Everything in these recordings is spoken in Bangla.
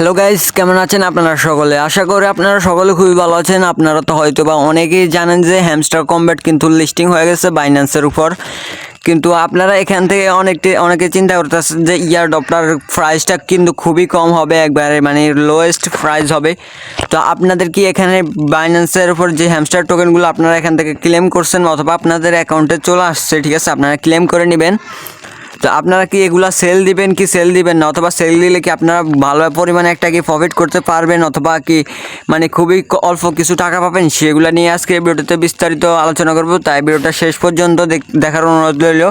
হ্যালো গাইস, কেমন আছেন আপনারা সকলে? আশা করি আপনারা সকলে খুবই ভালো আছেন। আপনারা তো হয়তো বা অনেকেই জানেন যে হ্যামস্টার কম্ব্যাট কিন্তু লিস্টিং হয়ে গেছে বাইন্যান্সের উপর। কিন্তু আপনারা এখান থেকে অনেকে চিন্তা করতেছেন যে ইয়ারড্রপটার প্রাইসটা কিন্তু খুবই কম হবে, একবারে মানে লোয়েস্ট প্রাইস হবে। তো আপনাদের কি এখানে বাইন্যান্সের উপর যে হ্যামস্টার টোকেনগুলো আপনারা এখান থেকে ক্লেম করছেন অথবা আপনাদের অ্যাকাউন্টে চলে আসছে, ঠিক আছে, আপনারা ক্লেম করে নেবেন। তো আপনারা কি এগুলা সেল দিবেন কি সেল দিবেন না, অথবা সেল দিলে কি আপনারা ভালো পরিমাণে একটা কি প্রফিট করতে পারবেন অথবা কি মানে খুবই অল্প কিছু টাকা পাবেন, সেগুলো নিয়ে আজকে ভিডিওতে বিস্তারিত আলোচনা করব। তাই ভিডিওটা শেষ পর্যন্ত দেখার অনুরোধ রইল।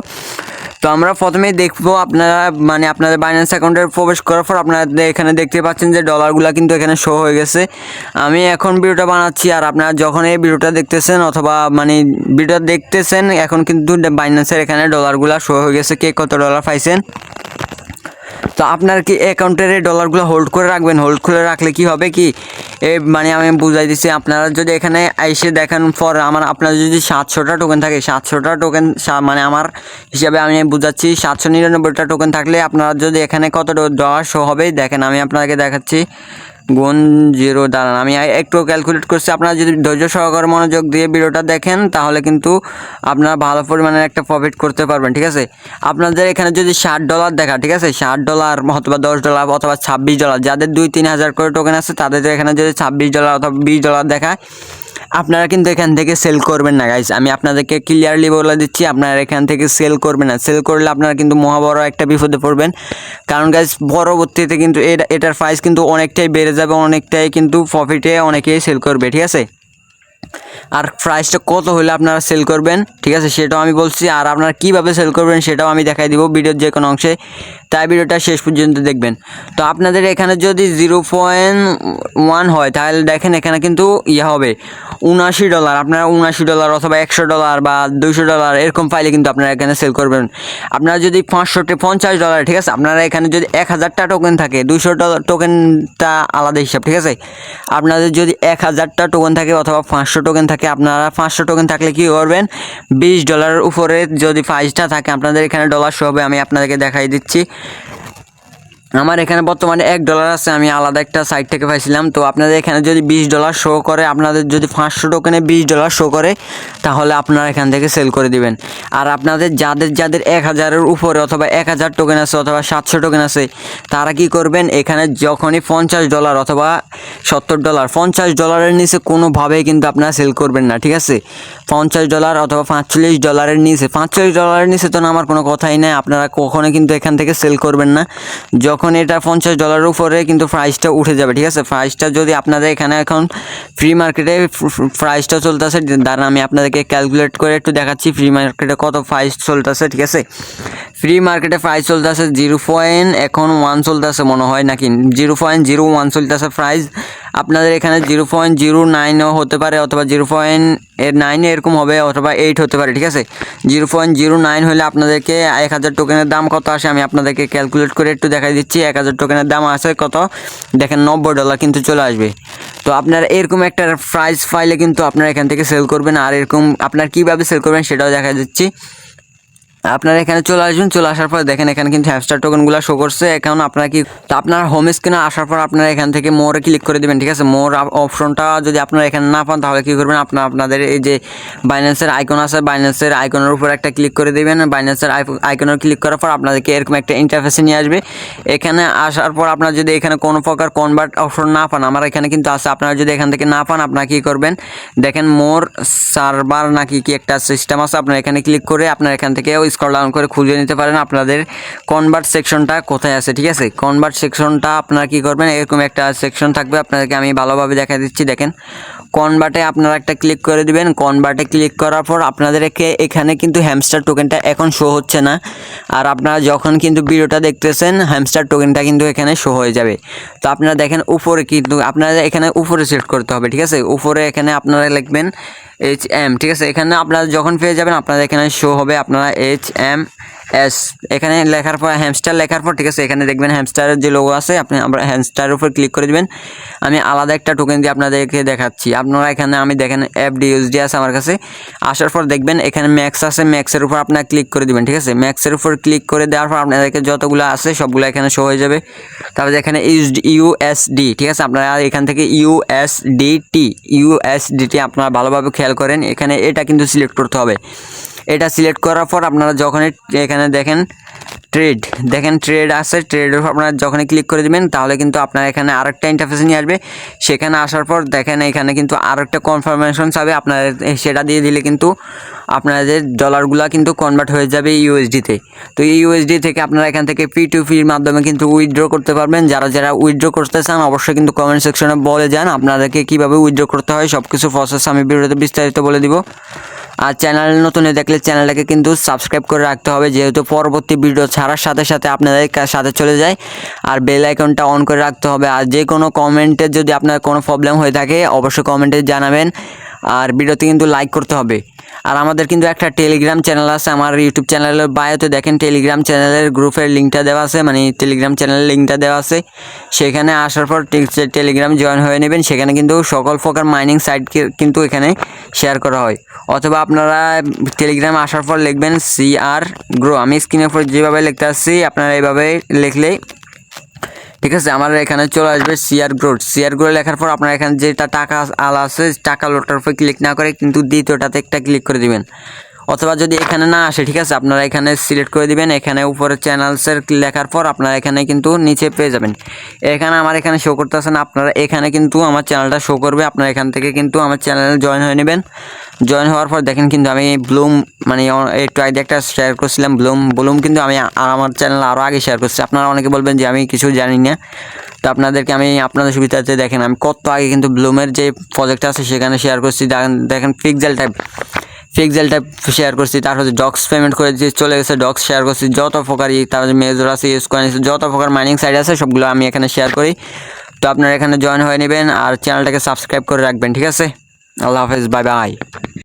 তো আমরা প্রথমেই দেখবো আপনারা মানে আপনাদের বাইন্যান্স অ্যাকাউন্টে প্রবেশ করার পর আপনারা এখানে দেখতে পাচ্ছেন যে ডলারগুলো কিন্তু এখানে শো হয়ে গেছে। আমি এখন ভিডিওটা বানাচ্ছি আর আপনারা যখন এই ভিডিওটা দেখতেছেন অথবা মানে ভিডিওটা দেখতেছেন এখন কিন্তু বাইন্যান্সের এখানে ডলারগুলো শো হয়ে গেছে, কে কত ডলার পাইছেন। তো আপনার কি অ্যাকাউন্টের এই ডলারগুলো হোল্ড করে রাখবেন। হোল্ড করে রাখলে কি হবে কি মানে আমি বুঝাই দিচ্ছি, আপনারা যদি এখানে এসে দেখেন পর আপনার যদি 700টা টোকেন থাকে, 700টা টোকেন মানে আমার হিসাবে আমি বুঝাচ্ছি 799টা টোকেন থাকলে আপনারা যদি এখানে কত ডলার শো হবে দেখেন, আমি আপনাকে দেখাচ্ছি। গুণ জিরো দাঁড়ান, আমি একটু ক্যালকুলেট করছি। আপনারা যদি ধৈর্য সহকারে মনোযোগ দিয়ে ভিডিওটা দেখেন তাহলে কিন্তু আপনারা ভালো পরিমাণের একটা প্রফিট করতে পারবেন, ঠিক আছে। আপনাদের এখানে যদি $60 দেখা, ঠিক আছে, $60 অথবা $10 অথবা $26, যাদের 2-3 হাজার করে টোকেন আছে তাদের এখানে যদি $26 অথবা $20 দেখায়, আপনারা কিন্তু এখান থেকে সেল করবেন না গাইস। আমি আপনাদেরকে ক্লিয়ারলি বলে দিচ্ছি, আপনারা এখান থেকে সেল করবেন না। সেল করলে আপনারা কিন্তু মহাবড় একটা বিপদে পড়বেন, কারণ গাইস পরবর্তীতে কিন্তু এটার প্রাইস কিন্তু অনেকটাই বেড়ে যাবে, অনেকটাই কিন্তু প্রফিটে অনেকেই সেল করবে, ঠিক আছে। আর প্রাইসটা কত হলে আপনারা সেল করবেন, ঠিক আছে, সেটাও আমি বলছি। আর আপনারা কীভাবে সেল করবেন সেটাও আমি দেখাই দিব ভিডিওর যে কোনো অংশে, তাই ভিডিওটা শেষ পর্যন্ত দেখবেন। তো আপনাদের এখানে যদি 0.1 হয় তাহলে দেখেন এখানে কিন্তু হবে $79। আপনারা $79 অথবা $100 বা $200 এরকম পাইলে কিন্তু আপনারা এখানে সেল করবেন। আপনারা যদি $550, ঠিক আছে, আপনারা এখানে যদি 1000টা টোকেন থাকে, $200 টোকেনটা আলাদা হিসাব, ঠিক আছে। আপনাদের যদি 1000টা টোকেন থাকে অথবা 500 টোকেন থাকে, আপনারা 500 টোকেন থাকলে কি করবেন, $20 উপরে যদি প্রাইসটা থাকে আপনাদের এখানে ডলার শো হবে। আমি আপনাদেরকে দেখাই দিচ্ছি। আমার এখানে বর্তমানে $1 আছে, আমি আলাদা একটা সাইট থেকে পাইছিলাম। তো আপনাদের এখানে যদি $20 শো করে, আপনাদের যদি 500 টোকেনে $20 শো করে তাহলে আপনারা এখান থেকে সেল করে দিবেন। আর আপনাদের যাদের 1000-এর উপরে অথবা 1000 টোকেন আছে অথবা 700 টোকেন আছে, তারা কি করবেন, এখানে যখনই $50 অথবা $70, $50 নিচে কোনোভাবেই কিন্তু আপনারা সেল করবেন না, ঠিক আছে। $50 অথবা $45 নিচে, $45 নিচে তো আমার কোনো কথাই নাই, আপনারা কখনো কিন্তু এখান থেকে সেল করবেন না। যখন এটা $50 উপরে কিন্তু প্রাইসটা উঠে যাবে, ঠিক আছে। প্রাইসটা যদি আপনাদের এখানে এখন ফ্রি মার্কেটে প্রাইসটা চলতেছে, দাঁড়ান আমি আপনাদেরকে ক্যালকুলেট করে একটু দেখাচ্ছি ফ্রি মার্কেটে কত প্রাইস চলতেছে, ঠিক আছে। ফ্রি মার্কেটে প্রাইস চলতেছে 0.1 চলতেছে মনে হয়, নাকি 0.01 চলতেছে প্রাইস। আপনাদের এখানে 0.09ও হতে পারে অথবা 0.9 এরকম হবে অথবা 8 হতে পারে, ঠিক আছে। 0.09 হলে আপনাদেরকে 1000 টোকেনের দাম কত আসে আমি আপনাদেরকে ক্যালকুলেট করে একটু দেখাই দিচ্ছি। 1000 টোকেনের দাম আসে কত দেখেন, $90 কিন্তু চলে আসবে। তো আপনারা এরকম একটা প্রাইস পাইলে কিন্তু আপনারা এখান থেকে সেল করবেন। আর এরকম আপনার কীভাবে সেল করবেন সেটাও দেখা দিচ্ছি। আপনারা এখানে চলে আসবেন, চলে আসার পর দেখেন এখানে কিন্তু হ্যামস্টার টোকেনগুলো শো করছে। এখন আপনারা কি, তো আপনার হোম স্ক্রিনে আসার পর আপনারা এখান থেকে মোরে ক্লিক করে দেবেন, ঠিক আছে। মোর অপশনটা যদি আপনারা এখানে না পান তাহলে কী করবেন, আপনাদের এই যে বাইন্যান্সের আইকন আছে, বাইন্যান্সের আইকনের উপর একটা ক্লিক করে দেবেন। বাইন্যান্সের আইকনের ক্লিক করার পর আপনাদেরকে এরকম একটা ইন্টারফেসে নিয়ে আসবে। এখানে আসার পর আপনারা যদি এখানে কোনো প্রকার কনভার্ট অপশন না পান, আমার এখানে কিন্তু আছে, আপনারা যদি এখান থেকে না পান আপনারা কী করবেন, দেখেন মোর সার্ভার নাকি কি একটা সিস্টেম আছে, আপনারা এখানে ক্লিক করে আপনারা এখান থেকে স্ক্রল ডাউন করে খুঁজে নিতে পারেন আপনাদের কনভার্ট সেকশনটা কোথায় আছে, ঠিক আছে। কনভার্ট সেকশনটা আপনারা কি করবেন, এরকম একটা সেকশন থাকবে, আপনাদেরকে আমি ভালোভাবে দেখা দিচ্ছি। দেখেন কনভার্টে আপনারা একটা ক্লিক করে দিবেন। কনভার্টে ক্লিক করার পর আপনাদেরকে এখানে কিন্তু হ্যামস্টার টোকেনটা এখন শো হচ্ছে না। আর আপনারা যখন কিন্তু ভিডিওটা দেখতেছেন হ্যামস্টার টোকেনটা কিন্তু এখানে শো হয়ে যাবে। তো আপনারা দেখেন উপরে কিন্তু আপনারা এখানে উপরে সেট করতে হবে, ঠিক আছে। উপরে এখানে আপনারা লিখবেন HM, ঠিক আছে। এখানে আপনারা যখন পেয়ে যাবেন আপনারা এখানে শো হবে আপনারা HM এস এখানে লেখার পর হ্যামস্টার লেখার পর ঠিক আছে, এখানে দেখবেন হ্যামস্টারের যে লোগো আছে, আপনি আমরা হ্যামস্টারের উপর ক্লিক করে দিবেন। আমি আলাদা একটা টোকেন দিয়ে আপনাদেরকে দেখাচ্ছি। আপনারা এখানে আমি দেখেন FDUSD আছে আমার কাছে, আসার পর দেখবেন এখানে ম্যাক্স আছে, ম্যাক্সের উপর আপনার ক্লিক করে দিবেন। ঠিক আছে, ম্যাক্সের উপর ক্লিক করে দেওয়ার পর আপনাদেরকে যতগুলো আছে সবগুলো এখানে শো হয়ে যাবে। তারপরে এখানে USD, ঠিক আছে, আপনারা এখান থেকে USDT আপনারা ভালোভাবে খেয়াল করেন, এখানে এটা কিন্তু সিলেক্ট করতে হবে। এটা সিলেক্ট করার পর আপনারা যখন এখানে দেখেন ট্রেড আছে, ট্রেডের উপর আপনারা যখনই ক্লিক করে দিবেন তাহলে কিন্তু আপনার এখানে আরেকটা ইন্টারফেস নিয়ে আসবে। সেখানে আসার পর দেখেন এখানে কিন্তু আরেকটা কনফার্মেশন চাবে, আপনার সেটা দিয়ে দিলে কিন্তু আপনাদের ডলারগুলো কিন্তু কনভার্ট হয়ে যাবে USD-তে। তো এই USD থেকে আপনারা এখান থেকে P2P-র মাধ্যমে কিন্তু উইথড্র করতে পারবেন। যারা উইথড্র করতে চান অবশ্যই কিন্তু কমেন্ট সেকশনে বলে যান আপনাদেরকে কীভাবে উইথড্র করতে হয়, সব কিছু প্রসেস আমি ভিডিওতে বিস্তারিত বলে দিব। আর চ্যানেল নতুন দেখলে চ্যানেলটাকে কিন্তু সাবস্ক্রাইব করে রাখতে হবে, যেহেতু পরবর্তী ভিডিও ছাড়ার সাথে সাথে আপনাদের সাথে চলে যায়। আর বেল আইকনটা অন করে রাখতে হবে। আর যে কোনো কমেন্টে যদি আপনার কোনো প্রবলেম হয়ে থাকে অবশ্যই কমেন্টে জানাবেন। আর ভিডিওতে কিন্তু লাইক করতে হবে। আর আমাদের কিন্তু একটা টেলিগ্রাম চ্যানেল আছে, আমার ইউটিউব চ্যানেলের বায়োতে দেখেন টেলিগ্রাম চ্যানেলের গ্রুপের লিঙ্কটা দেওয়া আছে, মানে টেলিগ্রাম চ্যানেলের লিঙ্কটা দেওয়া আছে। সেখানে আসার পর টেলিগ্রাম জয়েন হয়ে নেবেন। সেখানে কিন্তু সকল প্রকার মাইনিং সাইট কিন্তু এখানে শেয়ার করা হয়। অথবা আপনারা টেলিগ্রামে আসার পর লিখবেন CR গ্রো, আমি স্ক্রিনের উপর যেভাবে লিখতে আসছি আপনারা এইভাবে লিখলেই ঠিক আছে আমার এখানে চলে আসবে CR গ্রো লেখার পর আপনারা এখানে যেটা টাকা আলা আছে টাকা লোটার উপর ক্লিক না করে কিন্তু দ্বিতীয়টাতে একটা ক্লিক করে দিবেন। অথবা যদি এখানে না আসে ঠিক আছে আপনারা এখানে সিলেক্ট করে দিবেন, এখানে উপরে চ্যানেলসের লেখার পর আপনারা এখানে কিন্তু নিচে পেয়ে যাবেন। এখানে আমার এখানে শো করতেছে না, আপনারা এখানে কিন্তু আমার চ্যানেলটা শো করবে। আপনারা এখান থেকে কিন্তু আমার চ্যানেলে জয়েন হয়ে নেবেন। জয়েন হওয়ার পর দেখেন কিন্তু আমি ব্লুম মানে একটু আগে একটা শেয়ার করছিলাম ব্লুম কিন্তু আমি আমার চ্যানেল আরও আগে শেয়ার করছি। আপনারা অনেকে বলবেন যে আমি কিছু জানি না, তো আপনাদেরকে আমি আপনাদের সুবিধাতে দেখেন আমি কত আগে কিন্তু ব্লুমের যে প্রজেক্ট আছে সেখানে শেয়ার করছি। দেখেন পিক্সেল টাইপ শেয়ার করছি, তারপর ডক্স পেমেন্ট করে যে চলে গেছে, ডক্স শেয়ার করছি, যত প্রকারই তারপর মেজর আছে স্কোয়ার আছে যত প্রকার মাইনিং সাইট আছে সবগুলো আমি এখানে শেয়ার করি। তো আপনারা এখানে জয়েন হয়ে নেবেন আর চ্যানেলটাকে সাবস্ক্রাইব করে রাখবেন। ঠিক আছে, আল্লাহ হাফেজ, বাই বাই।